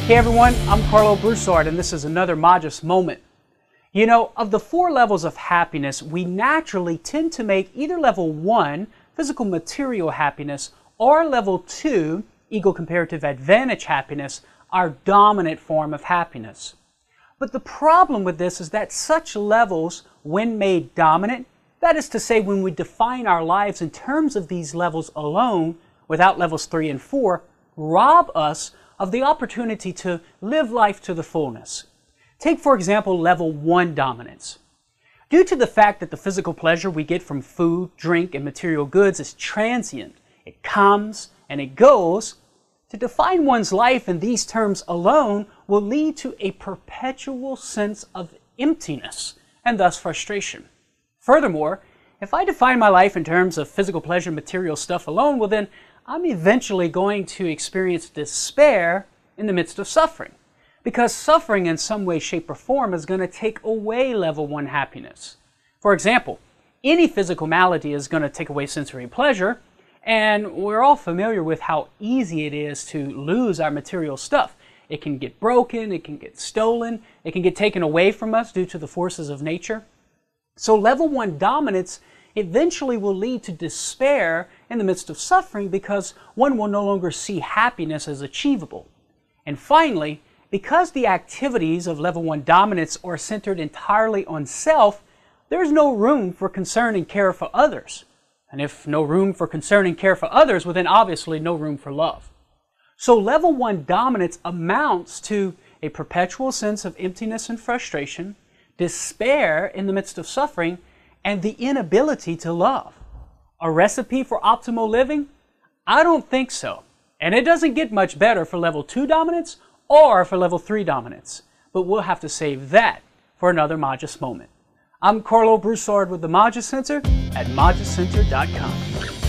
Hey everyone, I'm Karlo Broussard and this is another Magis Moment. You know, of the 4 levels of happiness, we naturally tend to make either level 1, physical material happiness, or level 2, ego comparative advantage happiness, our dominant form of happiness. But the problem with this is that such levels, when made dominant, that is to say when we define our lives in terms of these levels alone, without levels 3 and 4, rob us of the opportunity to live life to the fullness. Take, for example, level 1 dominance. Due to the fact that the physical pleasure we get from food, drink, and material goods is transient, it comes and it goes, to define one's life in these terms alone will lead to a perpetual sense of emptiness and thus frustration. Furthermore, if I define my life in terms of physical pleasure and material stuff alone, well then I'm eventually going to experience despair in the midst of suffering. Because suffering in some way, shape, or form is going to take away level 1 happiness. For example, any physical malady is going to take away sensory pleasure, and we're all familiar with how easy it is to lose our material stuff. It can get broken, it can get stolen, it can get taken away from us due to the forces of nature. So level 1 dominance eventually will lead to despair in the midst of suffering because one will no longer see happiness as achievable. And finally, because the activities of level 1 dominance are centered entirely on self, there's no room for concern and care for others. And if no room for concern and care for others, well then obviously no room for love. So level 1 dominance amounts to a perpetual sense of emptiness and frustration, despair in the midst of suffering, and the inability to love. A recipe for optimal living? I don't think so. And it doesn't get much better for level 2 dominance or for level 3 dominance. But we'll have to save that for another Magis Moment. I'm Karlo Broussard with the Magis Center at magiscenter.com.